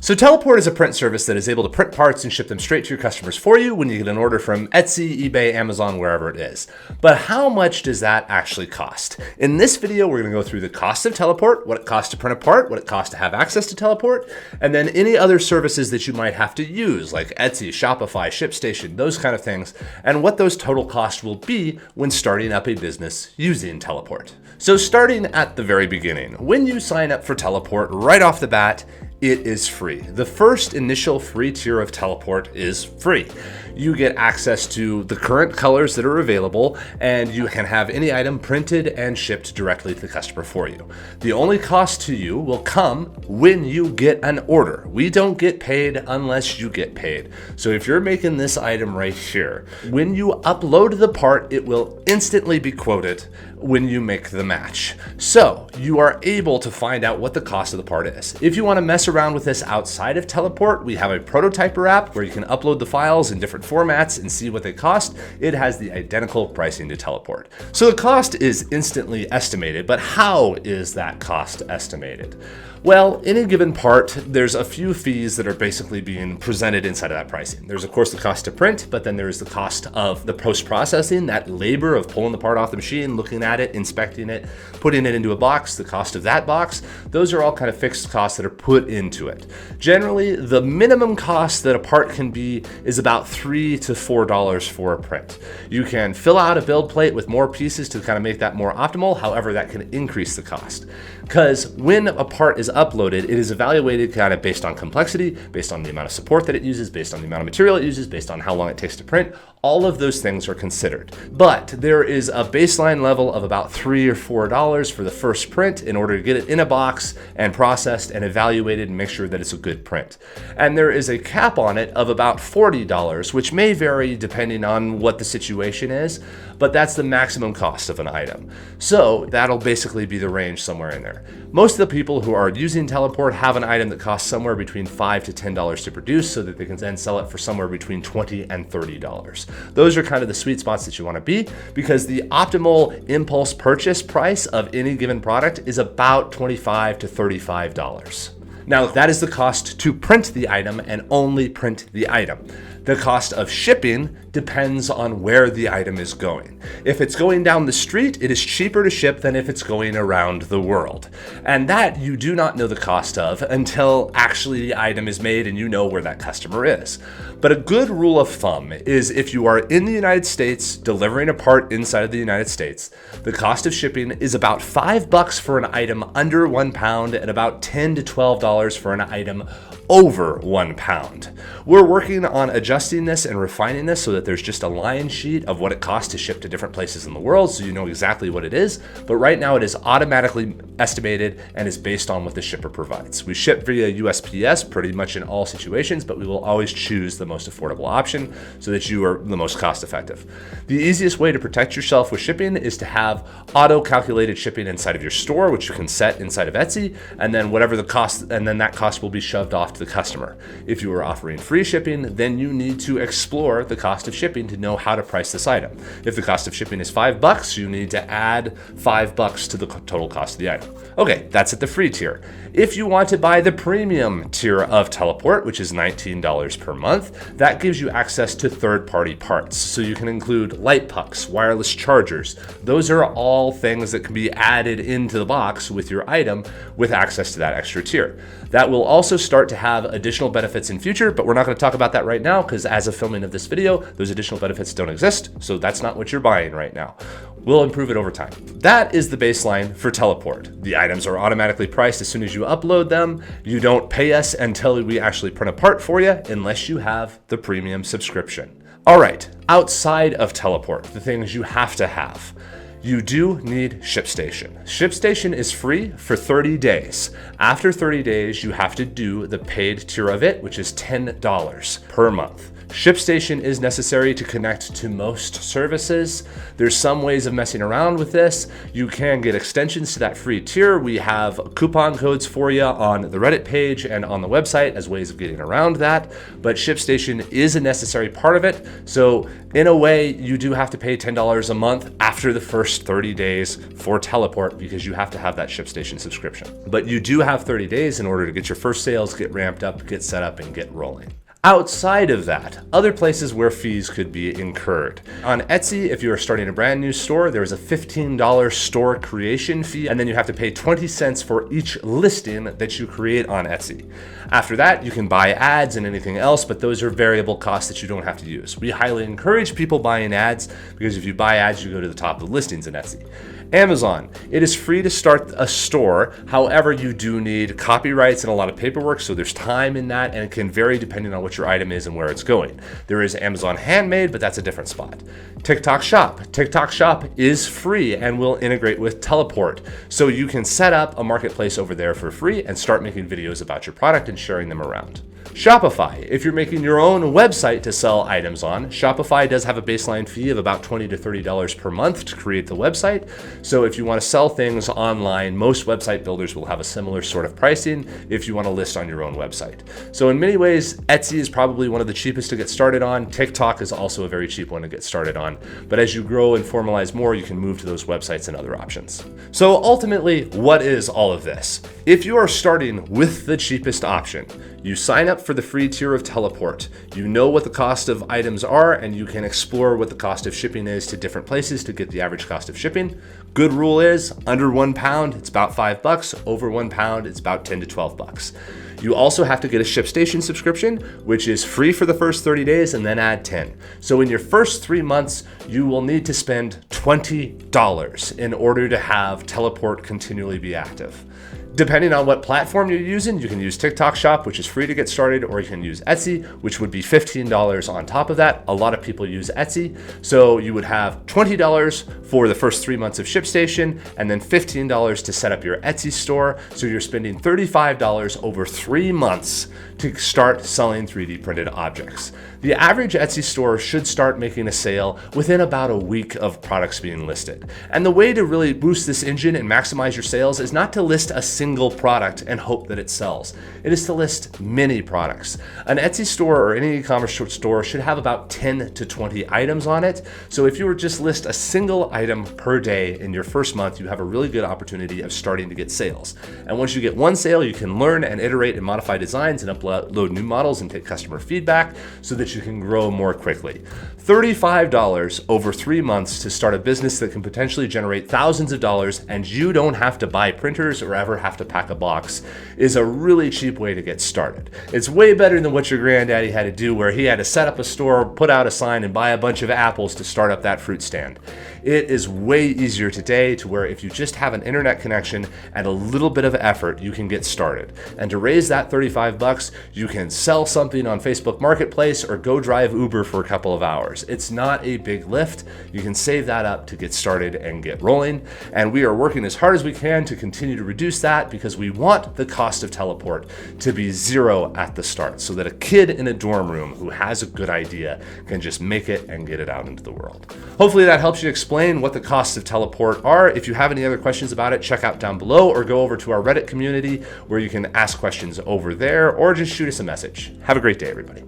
So Teleport is a print service that is able to print parts and ship them straight to your customers for you when you get an order from Etsy, eBay, Amazon, wherever it is. But how much does that actually cost? In this video, we're going to go through the cost of Teleport, what it costs to print a part, what it costs to have access to Teleport, and then any other services that you might have to use, like Etsy, Shopify, Shipstation, those kind of things, and what those total costs will be when starting up a business using Teleport. So starting at the very beginning, when you sign up for Teleport right off the bat, it is free. The first initial free tier of Teleport is free. You get access to the current colors that are available, and you can have any item printed and shipped directly to the customer for you. The only cost to you will come when you get an order. We don't get paid unless you get paid. So if you're making this item right here, when you upload the part, it will instantly be quoted when you make the match. So you are able to find out what the cost of the part is. If you want to mess around with this outside of Teleport, we have a prototyper app where you can upload the files in different formats and see what they cost. It has the identical pricing to Teleport. So the cost is instantly estimated, but how is that cost estimated? Well, any given part, there's a few fees that are basically being presented inside of that pricing. There's of course the cost to print, but then there's the cost of the post-processing, that labor of pulling the part off the machine, looking at it, inspecting it, putting it into a box, the cost of that box. Those are all kind of fixed costs that are put into it. Generally, the minimum cost that a part can be is about $3 to $4 for a print. You can fill out a build plate with more pieces to kind of make that more optimal. However, that can increase the cost. Because when a part is uploaded, it is evaluated kind of based on complexity, based on the amount of support that it uses, based on the amount of material it uses, based on how long it takes to print. All of those things are considered. But there is a baseline level of about $3 or $4 for the first print in order to get it in a box and processed and evaluated and make sure that it's a good print. And there is a cap on it of about $40, which may vary depending on what the situation is, but that's the maximum cost of an item. So that'll basically be the range somewhere in there. Most of the people who are using Teleport have an item that costs somewhere between $5 to $10 to produce so that they can then sell it for somewhere between $20 and $30. Those are kind of the sweet spots that you want to be, because the optimal impulse purchase price of any given product is about $25 to $35. Now, that is the cost to print the item and only print the item. The cost of shipping depends on where the item is going. If it's going down the street, it is cheaper to ship than if it's going around the world. And that you do not know the cost of until actually the item is made and you know where that customer is. But a good rule of thumb is if you are in the United States delivering a part inside of the United States, the cost of shipping is about $5 for an item under 1 pound and about $10 to $12 for an item over 1 pound. We're working on adjusting this and refining this so that there's just a line sheet of what it costs to ship to different places in the world so you know exactly what it is. But right now it is automatically estimated and is based on what the shipper provides. We ship via USPS pretty much in all situations, but we will always choose the most affordable option so that you are the most cost effective. The easiest way to protect yourself with shipping is to have auto-calculated shipping inside of your store, which you can set inside of Etsy, and then whatever the cost, and then that cost will be shoved off to the customer. If you are offering free shipping, then you need to explore the cost of shipping to know how to price this item. If the cost of shipping is $5, you need to add $5 to the total cost of the item. Okay, that's at the free tier. If you want to buy the premium tier of Teleport, which is $19 per month, that gives you access to third-party parts. So you can include light pucks, wireless chargers. Those are all things that can be added into the box with your item with access to that extra tier. That will also start to have additional benefits in future, but we're not going to talk about that right now because as of filming of this video, those additional benefits don't exist. So that's not what you're buying right now. We'll improve it over time. That is the baseline for Teleport. The items are automatically priced as soon as you upload them. You don't pay us until we actually print a part for you unless you have the premium subscription. All right, outside of Teleport, the things you have to have. You do need Shipstation. Shipstation is free for 30 days. After 30 days, you have to do the paid tier of it, which is $10 per month. Shipstation is necessary to connect to most services. There's some ways of messing around with this. You can get extensions to that free tier. We have coupon codes for you on the Reddit page and on the website as ways of getting around that. But Shipstation is a necessary part of it. So in a way, you do have to pay $10 a month after the first first 30 days for Teleport because you have to have that Shipstation subscription. But you do have 30 days in order to get your first sales, get ramped up, get set up, and get rolling. Outside of that, other places where fees could be incurred. On Etsy, if you are starting a brand new store, there is a $15 store creation fee, and then you have to pay 20 cents for each listing that you create on Etsy. After that, you can buy ads and anything else, but those are variable costs that you don't have to use. We highly encourage people buying ads because if you buy ads, you go to the top of the listings in Etsy. Amazon, it is free to start a store. However, you do need copyrights and a lot of paperwork, so there's time in that, and it can vary depending on what your item is and where it's going. There is Amazon Handmade, but that's a different spot. TikTok Shop. TikTok Shop is free and will integrate with Teleport, so you can set up a marketplace over there for free and start making videos about your product and sharing them around. Shopify, if you're making your own website to sell items on, Shopify does have a baseline fee of about $20 to $30 per month to create the website. So if you want to sell things online, most website builders will have a similar sort of pricing if you want to list on your own website. So in many ways, Etsy is probably one of the cheapest to get started on. TikTok is also a very cheap one to get started on. But as you grow and formalize more, you can move to those websites and other options. So ultimately, what is all of this? If you are starting with the cheapest option, you sign up for the free tier of Teleport. You know what the cost of items are, and you can explore what the cost of shipping is to different places to get the average cost of shipping. Good rule is under £1, it's about $5. Over £1, it's about $10 to $12. You also have to get a Shipstation subscription, which is free for the first 30 days and then add 10. So in your first 3 months, you will need to spend $20 in order to have Teleport continually be active. Depending on what platform you're using, you can use TikTok Shop, which is free to get started, or you can use Etsy, which would be $15 on top of that. A lot of people use Etsy. So you would have $20 for the first 3 months of Shipstation, and then $15 to set up your Etsy store. So you're spending $35 over 3 months to start selling 3D printed objects. The average Etsy store should start making a sale within about a week of products being listed. And the way to really boost this engine and maximize your sales is not to list a single product and hope that it sells. It is to list many products. An Etsy store or any e-commerce store should have about 10 to 20 items on it. So if you were just list a single item per day in your first month, you have a really good opportunity of starting to get sales. And once you get one sale, you can learn and iterate and modify designs and upload new models and take customer feedback so that you can grow more quickly. $35 over 3 months to start a business that can potentially generate thousands of dollars, and you don't have to buy printers or ever have to pack a box, is a really cheap way to get started. It's way better than what your granddaddy had to do, where he had to set up a store, put out a sign, and buy a bunch of apples to start up that fruit stand. It is way easier today to where if you just have an internet connection and a little bit of effort, you can get started. And to raise that $35, you can sell something on Facebook Marketplace or go drive Uber for a couple of hours. It's not a big lift. You can save that up to get started and get rolling. And we are working as hard as we can to continue to reduce that because we want the cost of Teleport to be zero at the start so that a kid in a dorm room who has a good idea can just make it and get it out into the world. Hopefully that helps you explain what the costs of Teleport are. If you have any other questions about it, check out down below or go over to our Reddit community where you can ask questions over there or just shoot us a message. Have a great day, everybody.